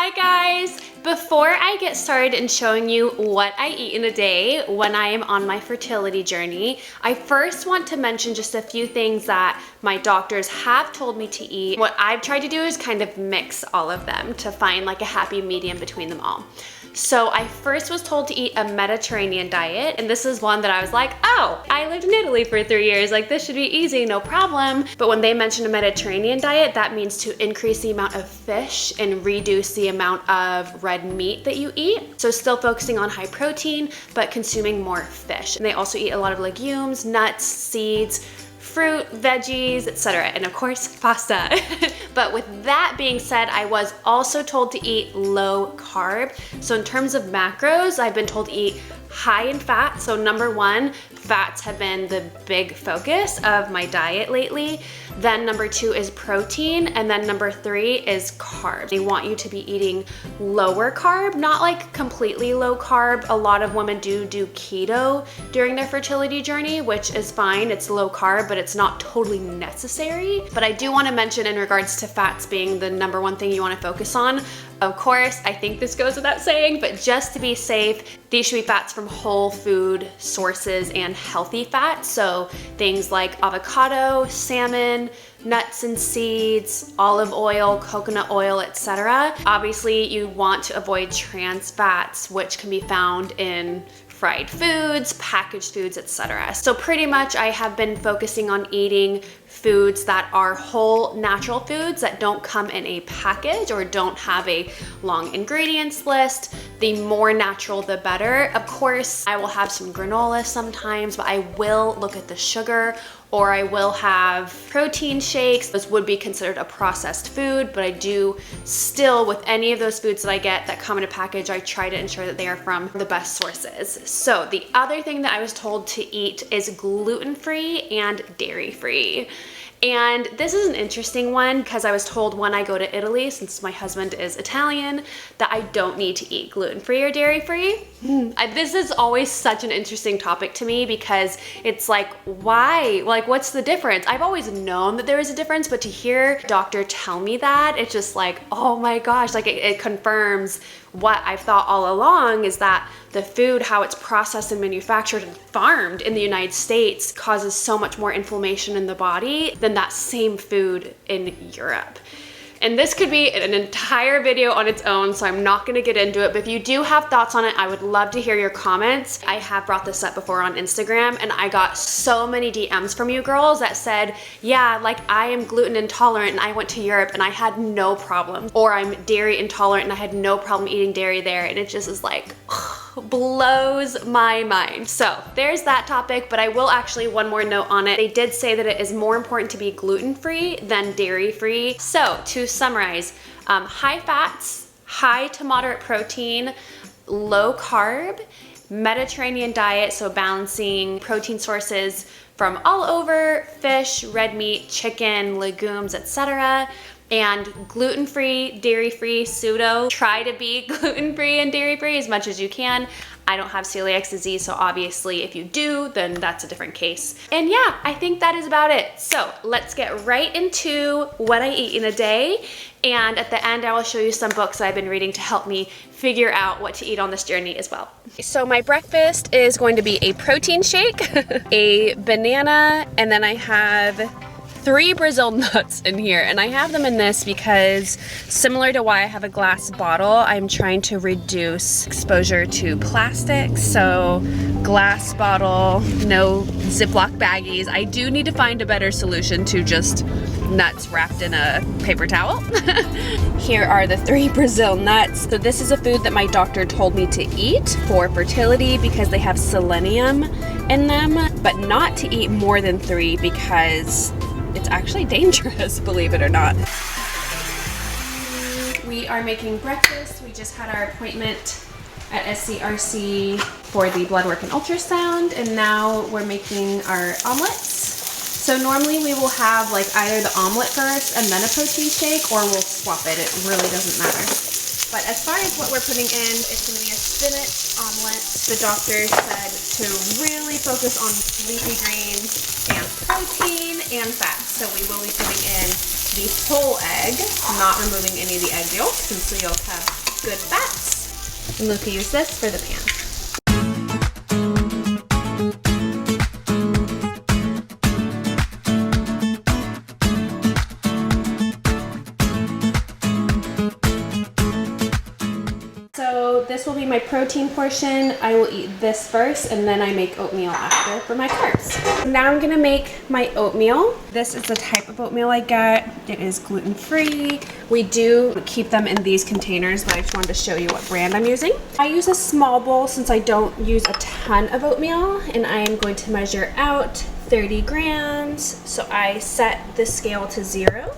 Hi guys! Before I get started in showing you what I eat in a day when I am on my fertility journey, I first want to mention just a few things that my doctors have told me to eat. What I've tried to do is kind of mix all of them to find like a happy medium between them all. So I first was told to eat a Mediterranean diet, and this is one that I was like, oh, I lived in Italy for 3 years, like this should be easy, no problem. But when they mention a Mediterranean diet, that means to increase the amount of fish and reduce the amount of red meat that you eat. So still focusing on high protein, but consuming more fish. And they also eat a lot of legumes, nuts, seeds, fruit, veggies, etc. And of course, pasta. But with that being said, I was also told to eat low carb. So in terms of macros, I've been told to eat high in fat. So number one, fats have been the big focus of my diet lately. Then number two is protein. And then number three is carbs. They want you to be eating lower carb, not like completely low carb. A lot of women do keto during their fertility journey, which is fine. It's low carb, but it's not totally necessary. But I do want to mention in regards to fats being the number one thing you want to focus on. Of course, I think this goes without saying, but just to be safe, these should be fats from whole food sources and healthy fats. So things like avocado, salmon, nuts and seeds, olive oil, coconut oil, etc. Obviously, you want to avoid trans fats, which can be found in fried foods, packaged foods, etc. So pretty much I have been focusing on eating foods that are whole natural foods that don't come in a package or don't have a long ingredients list. The more natural, the better. Of course, I will have some granola sometimes, but I will look at the sugar, or I will have protein shakes. This would be considered a processed food, but I do still, with any of those foods that I get that come in a package, I try to ensure that they are from the best sources. So the other thing that I was told to eat is gluten-free and dairy-free. And this is an interesting one because I was told when I go to Italy, since my husband is Italian, that I don't need to eat gluten-free or dairy-free. This is always such an interesting topic to me because it's like, why? Like, what's the difference? I've always known that there is a difference, but to hear a doctor tell me that, it's just like, oh my gosh, like it confirms what I've thought all along, is that the food, how it's processed and manufactured and farmed in the United States, causes so much more inflammation in the body than that same food in Europe. And this could be an entire video on its own, so I'm not gonna get into it, but if you do have thoughts on it, I would love to hear your comments. I have brought this up before on Instagram, and I got so many DMs from you girls that said, yeah, like I am gluten intolerant and I went to Europe and I had no problem. Or I'm dairy intolerant and I had no problem eating dairy there, and it just is like, blows my mind. So there's that topic, but I will actually, one more note on it. They did say that it is more important to be gluten-free than dairy-free. So to summarize, high fats, high to moderate protein, low carb, Mediterranean diet, so balancing protein sources from all over, fish, red meat, chicken, legumes, etc. And gluten-free, dairy-free, pseudo. Try to be gluten-free and dairy-free as much as you can. I don't have celiac disease, so obviously if you do, then that's a different case. And yeah, I think that is about it. So let's get right into what I eat in a day. And at the end, I will show you some books that I've been reading to help me figure out what to eat on this journey as well. So my breakfast is going to be a protein shake, a banana, and then I have 3 Brazil nuts in here, and I have them in this because, similar to why I have a glass bottle, I'm trying to reduce exposure to plastic. So glass bottle, no Ziploc baggies. I do need to find a better solution to just nuts wrapped in a paper towel. Here are the 3 Brazil nuts. So this is a food that my doctor told me to eat for fertility because they have selenium in them, but not to eat more than 3 because it's actually dangerous, believe it or not. We are making breakfast. We just had our appointment at SCRC for the blood work and ultrasound, and now we're making our omelets. So normally we will have like either the omelet first and then a protein shake, or we'll swap it. It really doesn't matter. But as far as what we're putting in, it's going to be a spinach omelet. The doctor said to really focus on leafy greens and protein and fat. So we will be putting in the whole egg, not removing any of the egg yolk since the yolk have good fats. And Luca used this for the pan. So this will be my protein portion. I will eat this first and then I make oatmeal after for my carbs. Now I'm gonna make my oatmeal. This is the type of oatmeal I get. It is gluten-free. We do keep them in these containers, but I just wanted to show you what brand I'm using. I use a small bowl since I don't use a ton of oatmeal, and I am going to measure out 30 grams. So I set the scale to 0.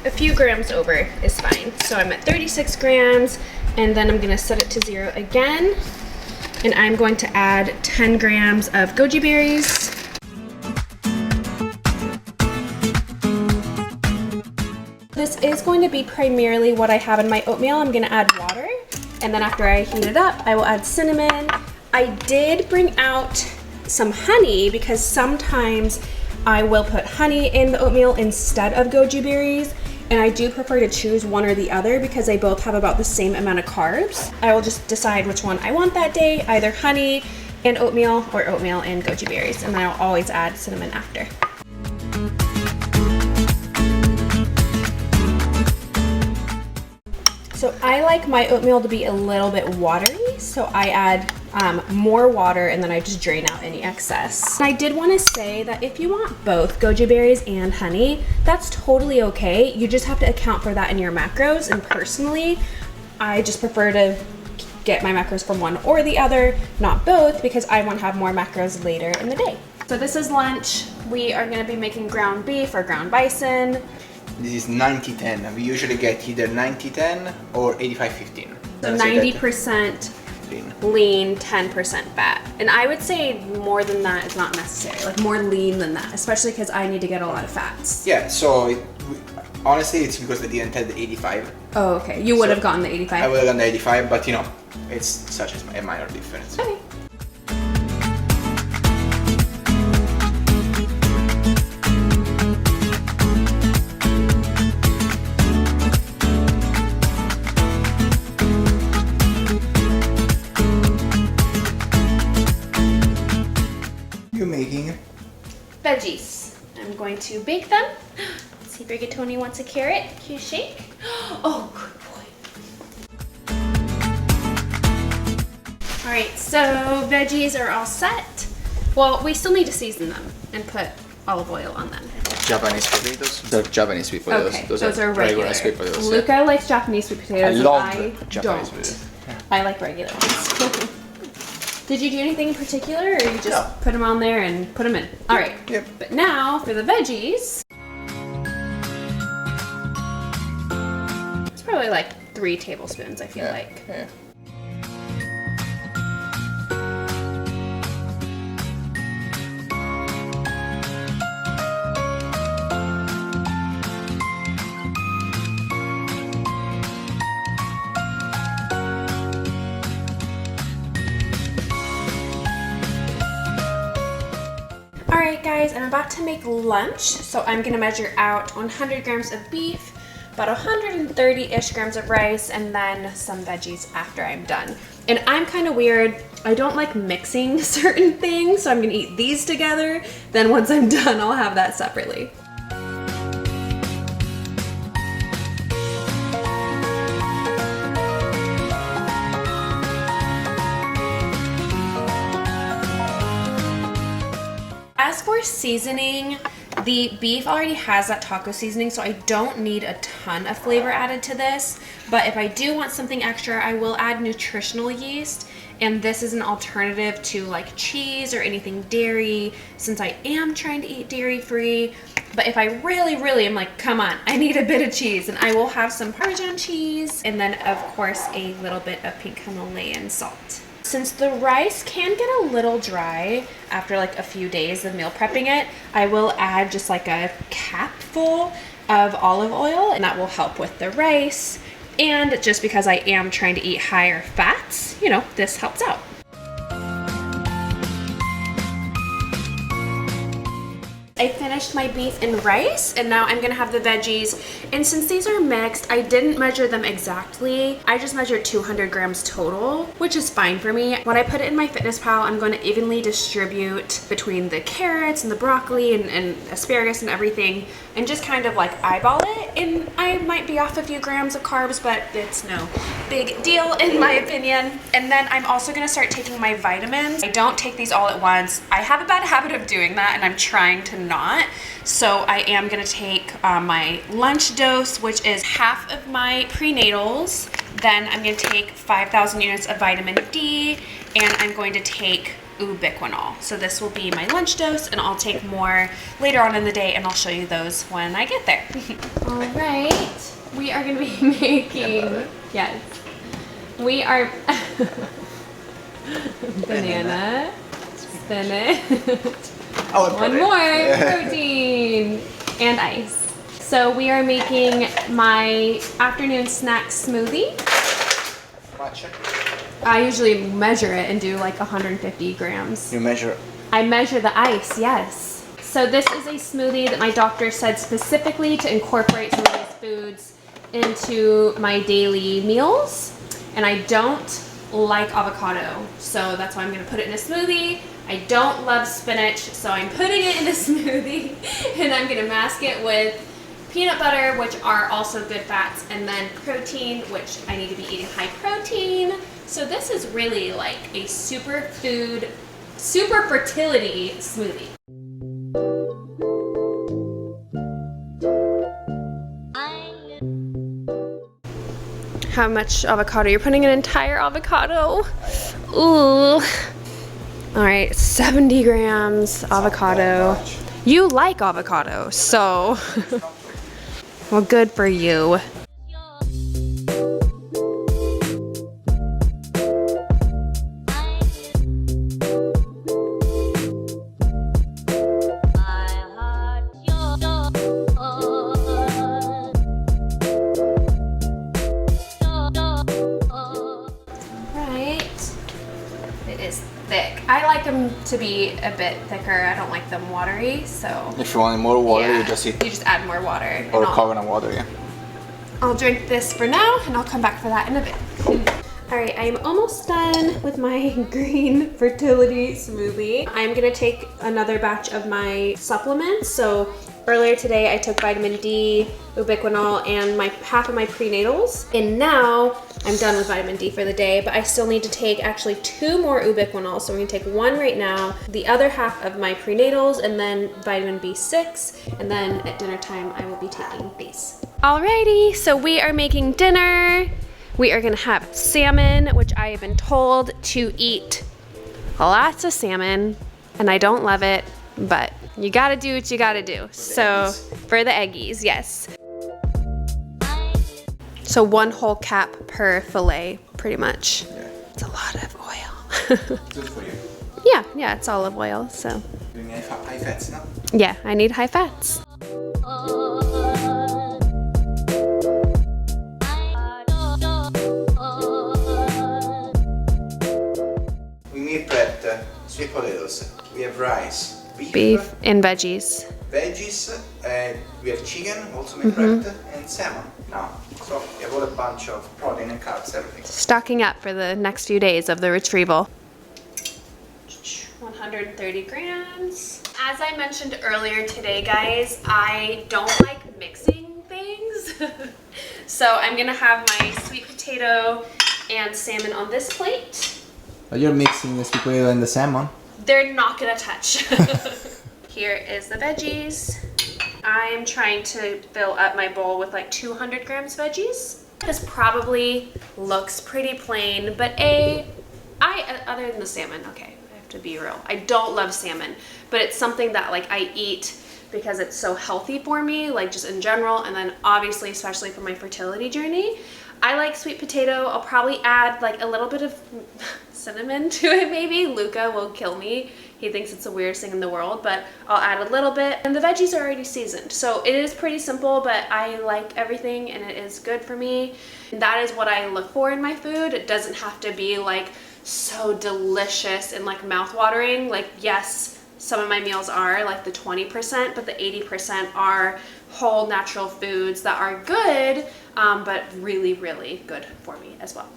A few grams over is fine. So I'm at 36 grams, and then I'm gonna set it to 0 again. And I'm going to add 10 grams of goji berries. This is going to be primarily what I have in my oatmeal. I'm gonna add water, and then after I heat it up, I will add cinnamon. I did bring out some honey because sometimes I will put honey in the oatmeal instead of goji berries. And I do prefer to choose one or the other because they both have about the same amount of carbs. I will just decide which one I want that day, either honey and oatmeal or oatmeal and goji berries. And then I'll always add cinnamon after. So I like my oatmeal to be a little bit watery, so I add more water and then I just drain out any excess. And I did want to say that if you want both goji berries and honey, that's totally okay. You just have to account for that in your macros, and personally, I just prefer to get my macros from one or the other, not both, because I want to have more macros later in the day. So this is lunch. We are going to be making ground beef or ground bison. This is 90-10. We usually get either 90-10 or 85-15. So 90% lean, 10% fat. And I would say more than that is not necessary. Like more lean than that, especially because I need to get a lot of fats. Yeah, so honestly, it's because they didn't have the 85. Oh, okay. You would have gotten the 85? I would have gotten the 85, but you know, it's such a minor difference. Okay. Making veggies. I'm going to bake them. Let's see if Rigatoni wants a carrot. Can you shake? Oh, good boy. All right, so veggies are all set. Well, we still need to season them and put olive oil on them. Japanese potatoes. They're Japanese sweet potatoes. Okay, those are regular sweet potatoes. Luca likes Japanese sweet potatoes. I love Japanese don't. potatoes. Yeah. I like regular ones. Did you do anything in particular, or you just put them on there and put them in? All right. Yep. But now for the veggies. It's probably like 3 tablespoons, I feel like. Yeah. Alright guys, I'm about to make lunch, so I'm going to measure out 100 grams of beef, about 130-ish grams of rice, and then some veggies after I'm done. And I'm kind of weird. I don't like mixing certain things, so I'm going to eat these together. Then once I'm done, I'll have that separately. As for seasoning, the beef already has that taco seasoning, so I don't need a ton of flavor added to this. But if I do want something extra, I will add nutritional yeast. And this is an alternative to like cheese or anything dairy, since I am trying to eat dairy free. But if I really am like, come on, I need a bit of cheese, and I will have some Parmesan cheese, and then of course a little bit of pink Himalayan salt. Since the rice can get a little dry after like a few days of meal prepping it, I will add just like a capful of olive oil, and that will help with the rice. And just because I am trying to eat higher fats, you know, this helps out. I finished my beef and rice, and now I'm gonna have the veggies. And since these are mixed, I didn't measure them exactly. I just measured 200 grams total, which is fine for me. When I put it in my FitnessPal, I'm going to evenly distribute between the carrots and the broccoli and asparagus and everything, and just kind of like eyeball it. And I might be off a few grams of carbs, but it's no big deal in my opinion. And then I'm also gonna start taking my vitamins. I don't take these all at once. I have a bad habit of doing that, and I'm trying to not. So I am gonna take my lunch dose, which is half of my prenatals. Then I'm gonna take 5,000 units of vitamin D, and I'm going to take ubiquinol. So this will be my lunch dose, and I'll take more later on in the day, and I'll show you those when I get there. All right, we are gonna be making, yes, we are banana, spinach, one more protein, and ice. So we are making my afternoon snack smoothie. Much? I usually measure it and do like 150 grams. You measure? I measure the ice, yes. So this is a smoothie that my doctor said specifically to incorporate some of these foods into my daily meals. And I don't like avocado, so that's why I'm gonna put it in a smoothie. I don't love spinach, so I'm putting it in a smoothie, and I'm gonna mask it with peanut butter, which are also good fats, and then protein, which I need to be eating high protein. So this is really like a super fertility smoothie. How much avocado? You're putting an entire avocado? Ooh. All right, 70 grams avocado. You like avocado, so well, good for you. Thick. I like them to be a bit thicker. I don't like them watery, so. If you want more water, yeah, you just eat. You just add more water. Or coconut water, yeah. I'll drink this for now, and I'll come back for that in a bit. All right, I'm almost done with my green fertility smoothie. I'm gonna take another batch of my supplements. So earlier today, I took vitamin D, ubiquinol, and half of my prenatals. And now I'm done with vitamin D for the day, but I still need to take actually 2 more ubiquinol. So I'm gonna take 1 right now, the other half of my prenatals, and then vitamin B6. And then at dinner time, I will be taking these. Alrighty, so we are making dinner. We are gonna have salmon, which I have been told to eat lots of salmon, and I don't love it, but you gotta do what you gotta do. So, for the eggies, yes. So 1 whole cap per fillet, pretty much. Yeah. It's a lot of oil. Good for you. Yeah, it's olive oil, so. You need high fats, no? Yeah, I need high fats. We meal prepped sweet potatoes. We have rice, Beef and veggies. veggies, we have chicken also meal prepped, and salmon now. So we have all a bunch of protein and carbs, everything. Stocking up for the next few days of the retrieval. 130 grams. As I mentioned earlier today, guys, I don't like mixing things. So I'm gonna have my sweet potato and salmon on this plate. You're mixing the sweet potato and the salmon? They're not gonna touch. Here is the veggies. I'm trying to fill up my bowl with like 200 grams veggies. This probably looks pretty plain, but other than the salmon, okay, I have to be real. I don't love salmon, but it's something that like I eat because it's so healthy for me, like just in general, and then obviously, especially for my fertility journey. I like sweet potato. I'll probably add like a little bit of cinnamon to it maybe. Luca will kill me. He thinks it's the weirdest thing in the world, but I'll add a little bit. And the veggies are already seasoned. So it is pretty simple, but I like everything and it is good for me. And that is what I look for in my food. It doesn't have to be like so delicious and like mouth-watering. Like, yes, some of my meals are, like the 20%, but the 80% are whole natural foods that are good, but really, really good for me as well.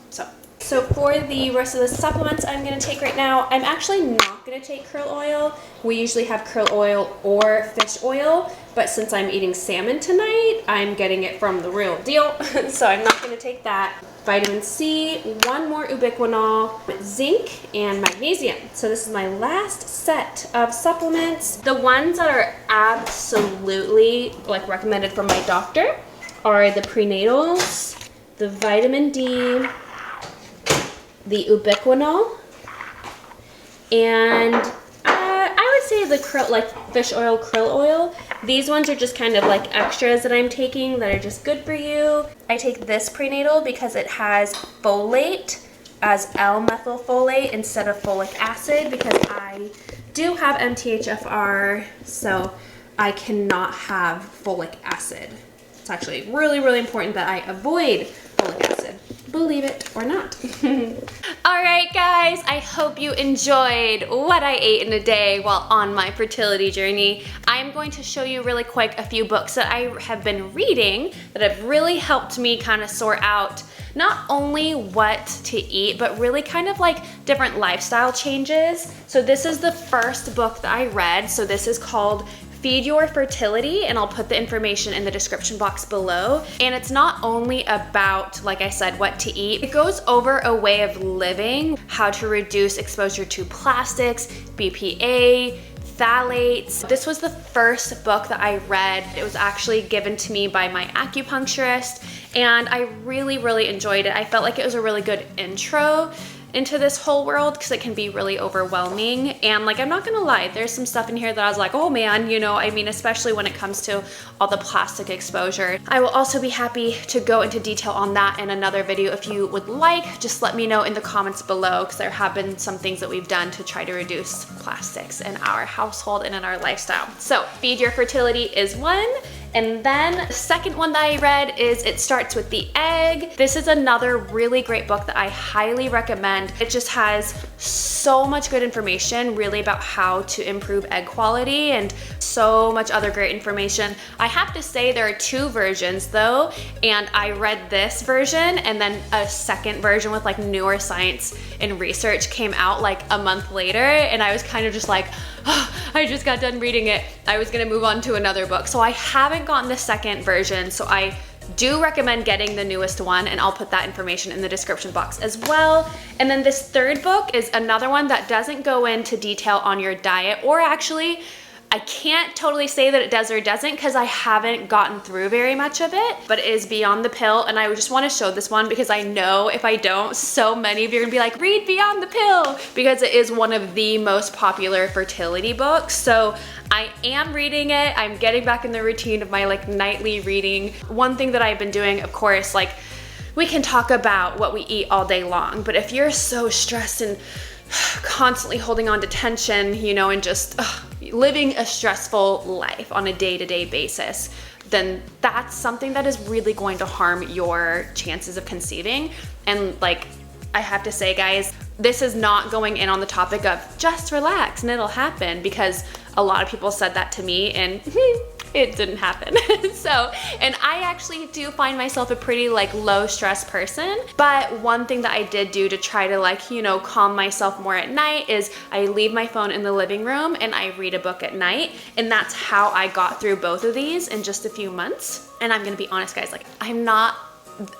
So for the rest of the supplements I'm going to take right now, I'm actually not going to take krill oil. We usually have krill oil or fish oil, but since I'm eating salmon tonight, I'm getting it from the real deal, so I'm not going to take that. Vitamin C, one more ubiquinol, zinc, and magnesium. So this is my last set of supplements. The ones that are absolutely like recommended from my doctor are the prenatals, the vitamin D, the ubiquinol, and I would say the krill, like fish oil, krill oil. These ones are just kind of like extras that I'm taking that are just good for you. I take this prenatal because it has folate as L-methylfolate instead of folic acid, because I do have MTHFR, so I cannot have folic acid. It's actually really, really important that I avoid folic acid. Believe it or not. All right, guys, I hope you enjoyed what I ate in a day while on my fertility journey. I'm going to show you really quick a few books that I have been reading that have really helped me kind of sort out not only what to eat, but really kind of like different lifestyle changes. So this is the first book that I read. So this is called Feed Your Fertility, and I'll put the information in the description box below. And it's not only about, like I said, what to eat. It goes over a way of living, how to reduce exposure to plastics, BPA, phthalates. This was the first book that I read. It was actually given to me by my acupuncturist, and I really, really enjoyed it. I felt like it was a really good intro into this whole world, because it can be really overwhelming. And like, I'm not gonna lie, there's some stuff in here that I was like, oh man, you know, I mean, especially when it comes to all the plastic exposure. I will also be happy to go into detail on that in another video if you would like. Just let me know in the comments below, because there have been some things that we've done to try to reduce plastics in our household and in our lifestyle. So Feed Your Fertility is one. And then the second one that I read is It Starts With the Egg. This is another really great book that I highly recommend. It just has so much good information really about how to improve egg quality and so much other great information. I have to say there are two versions though, and I read this version and then a second version with like newer science and research came out like a month later, and I was kind of just like, oh, I just got done reading it. I was gonna move on to another book. So I haven't gotten the second version, so I do recommend getting the newest one, and I'll put that information in the description box as well. And then this third book is another one that doesn't go into detail on your diet, or actually, I can't totally say that it does or doesn't because I haven't gotten through very much of it, but it is Beyond the Pill, and I just want to show this one because I know if I don't, so many of you are gonna be like, read Beyond the Pill, because it is one of the most popular fertility books. So I am reading it. I'm getting back in the routine of my like nightly reading. One thing that I've been doing, of course, like we can talk about what we eat all day long, but if you're so stressed and constantly holding on to tension, you know, and just living a stressful life on a day-to-day basis, then that's something that is really going to harm your chances of conceiving. And like, I have to say, guys, this is not going in on the topic of just relax and it'll happen, because a lot of people said that to me and it didn't happen. So, and I actually do find myself a pretty like low stress person, but one thing that I did do to try to like, you know, calm myself more at night is I leave my phone in the living room and I read a book at night. And that's how I got through both of these in just a few months. And I'm gonna be honest, guys, like I'm not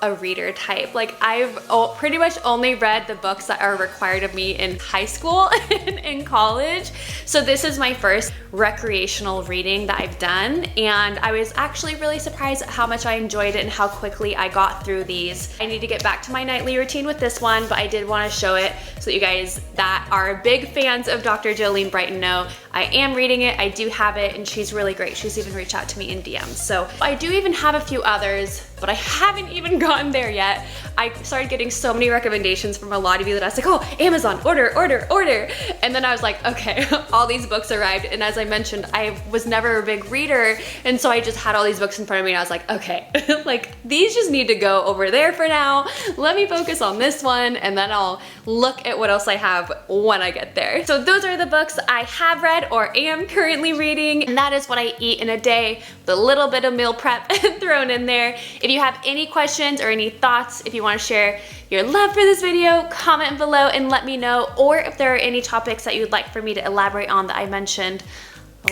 a reader type. Like I've pretty much only read the books that are required of me in high school and in college. So this is my first recreational reading that I've done, and I was actually really surprised at how much I enjoyed it and how quickly I got through these. I need to get back to my nightly routine with this one, but I did want to show it so that you guys that are big fans of Dr. Jolene Brighton know I am reading it. I do have it, and she's really great. She's even reached out to me in DMs. So I do even have a few others, but I haven't even gotten there yet. I started getting so many recommendations from a lot of you that I was like, oh, Amazon, order, order, order. And then I was like, okay, all these books arrived. And as I mentioned, I was never a big reader. And so I just had all these books in front of me and I was like, okay, like these just need to go over there for now. Let me focus on this one, and then I'll look at what else I have when I get there. So those are the books I have read read or am currently reading. And that is what I eat in a day, with a little bit of meal prep thrown in there. If you have any questions or any thoughts, if you want to share your love for this video, comment below and let me know. Or if there are any topics that you would like for me to elaborate on that I mentioned,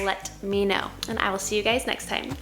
let me know. And I will see you guys next time.